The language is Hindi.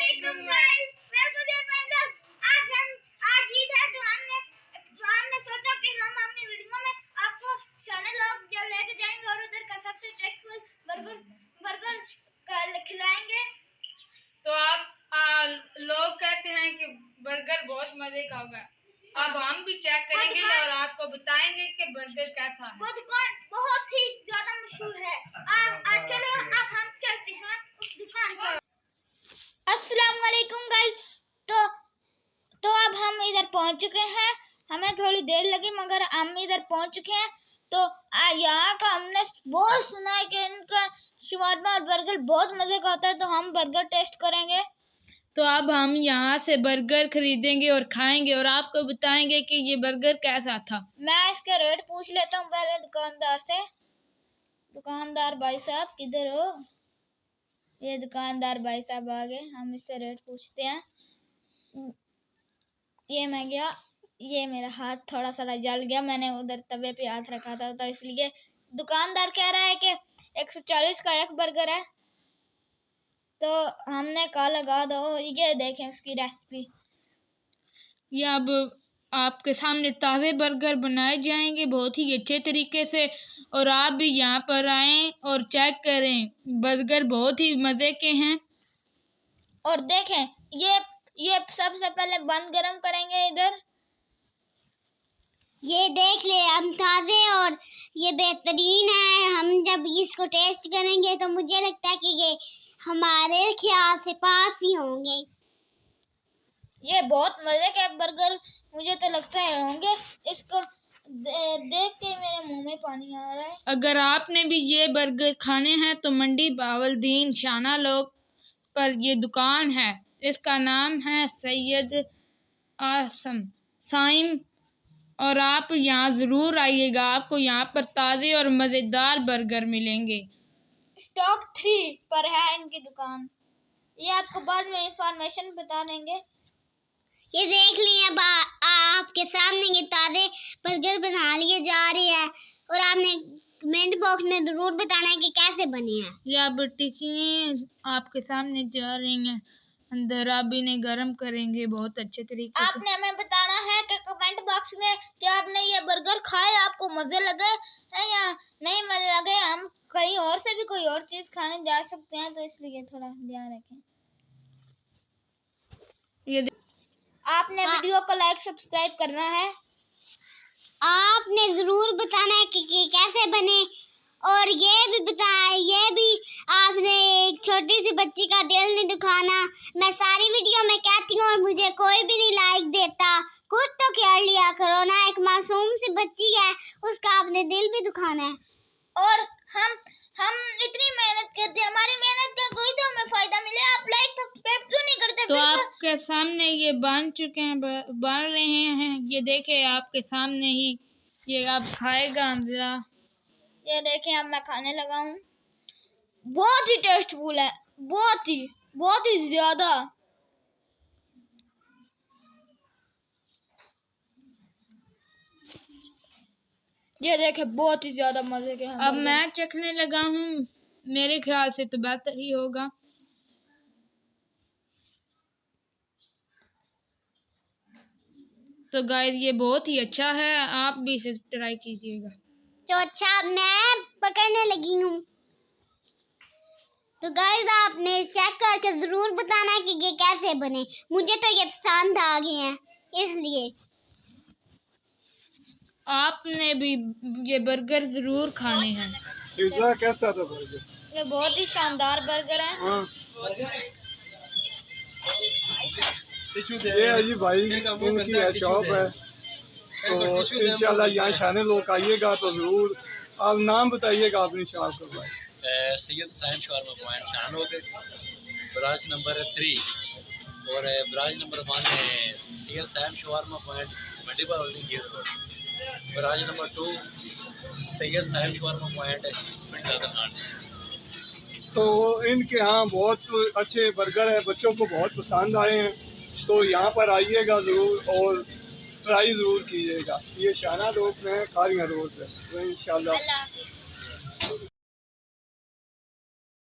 वालेकुम guys, welcome to my blog. आज ईद है तो हमने सोचा कि हम अपनी वीडियो में आपको शाना लोग जो लेके जाएंगे और उधर का सबसे टेस्टफुल बर्गर खिलाएंगे। तो आप लोग कहते हैं कि बर्गर बहुत मजे का होगा। अब हम भी चेक करेंगे और आपको बताएंगे कि बर्गर कैसा है। वो दुकान बहुत ही ज्यादा मशहूर है। चलो अब हम चलते हैं उस दुकान पर। अस्सलाम वालेकुम गाइस। तो अब हम इधर पहुंच चुके हैं। हमें थोड़ी देर लगी मगर हम इधर पहुंच चुके हैं। तो यहाँ का हमने बहुत सुना है कि इनका शवारमा और बर्गर बहुत मजे का होता है, तो हम बर्गर टेस्ट करेंगे। तो अब हम यहाँ से बर्गर खरीदेंगे और खाएंगे और आपको बताएंगे कि ये बर्गर कैसा था। मैं इसके रेट पूछ लेता हूँ पहले दुकानदार से। दुकानदार भाई साहब किधर हो? ये दुकानदार भाई साहब आ गए, हम इससे रेट पूछते हैं। ये मैं गया, ये मेरा हाथ थोड़ा सा जल गया, मैंने उधर तवे पे हाथ रखा था तो इसलिए। दुकानदार कह रहा है कि 140 का एक बर्गर है, तो हमने कहा लगा दो। ये देखें उसकी रेसिपी। ये अब आपके सामने ताज़े बर्गर बनाए जाएंगे बहुत ही अच्छे तरीके से, और आप भी यहाँ पर आएं और चेक करें। बर्गर बहुत ही मज़े के हैं। और देखें ये सबसे पहले बंद गरम करेंगे इधर। ये देख ले, हम ताज़े और ये बेहतरीन है। हम जब इसको टेस्ट करेंगे तो मुझे लगता है कि ये हमारे ख्याल से पास ही होंगे। ये बहुत मजे के बर्गर मुझे तो लगता है होंगे। इसको देख के मेरे मुंह में पानी आ रहा है। अगर आपने भी ये बर्गर खाने हैं तो मंडी बावलदीन शाना लोग पर ये दुकान है। इसका नाम है सैयद आसम साइम, और आप यहाँ ज़रूर आइएगा। आपको यहाँ पर ताज़े और मज़ेदार बर्गर मिलेंगे। स्टॉक 3 पर है इनकी दुकान। ये आपको बाद में इंफॉर्मेशन बता देंगे। ये देख लिए, अब आपके सामने ये ताज़े बर्गर बना लिए जा रहे हैं और आपने कमेंट बॉक्स में ज़रूर बताना है कि कैसे बने हैं। ये अब टिक्कियाँ आपके सामने जा रही हैं अंदर, आप इन्हें गर्म करेंगे बहुत अच्छे तरीके से। आपने हमें बताना है कि कमेंट बॉक्स में कि आपने ये बर्गर खाए, आपको मज़े लगे हैं या नहीं मज़े लगे। हम कहीं और से भी कोई और चीज़ खाने जा सकते हैं, तो इसलिए थोड़ा ध्यान रखें। ये आपने वीडियो को लाइक सब्सक्राइब करना है। आपने ज़रूर बताना है कि कैसे बने, और ये भी बताया, ये भी आपने एक छोटी सी बच्ची का दिल नहीं दुखाना। मैं सारी वीडियो में कहती हूँ और मुझे कोई भी नहीं लाइक देता। कुछ तो केयर लिया करो ना, एक मासूम सी बच्ची है, उसका आपने दिल भी दुखाना है। और हम इतनी मेहनत करते हैं, हमारी मेहनत का कोई तो हमें फायदा मिले। आप लाइक सब्सक्राइब क्यों नहीं करते? तो आपके सामने ये बन चुके हैं, बन रहे हैं। ये देखे आपके सामने ही, ये आप खाएगा अंदर। ये देखें, अब मैं खाने लगा हूँ। बहुत ही टेस्टफुल है, बहुत ही ज्यादा। ये देखें, बहुत ही ज्यादा मजे के हैं। अब मैं चखने लगा हूँ, मेरे ख्याल से तो बेहतर ही होगा। तो गाइस ये बहुत ही अच्छा है, आप भी इसे ट्राई कीजिएगा। तो अच्छा, मैं पकड़ने लगी हूँ। तो गाइस आपने चेक करके जरूर बताना है कि ये कैसे बने। मुझे तो ये पसंद आ गए हैं, इसलिए। आपने भी ये बर्गर जरूर खाने हैं। पिज़्ज़ा कैसा था बर्गर? ये बहुत ही शानदार बर्गर है। हाँ। ये अजी भाई इनकी है शॉप है, तो इंशाल्लाह यहाँ शाने लोग आइएगा तो ज़रूर। आप नाम बताइएगा अपनी शॉप का भाई। Syed Saim shawarma point Shanog, branch number 3, और ब्रांच नंबर 1 है Syed Saim shawarma point Mandi Bawaldin gate road. Branch number 2 Syed Saim shawarma point Pind Ladarkhan. तो इनके यहाँ बहुत अच्छे बर्गर है, बच्चों को बहुत पसंद आए हैं, तो यहाँ पर आइएगा ज़रूर और ट्राई ज़रूर कीजिएगा। ये शाना रोड में खारिया रोड है, तो इंशाल्लाह।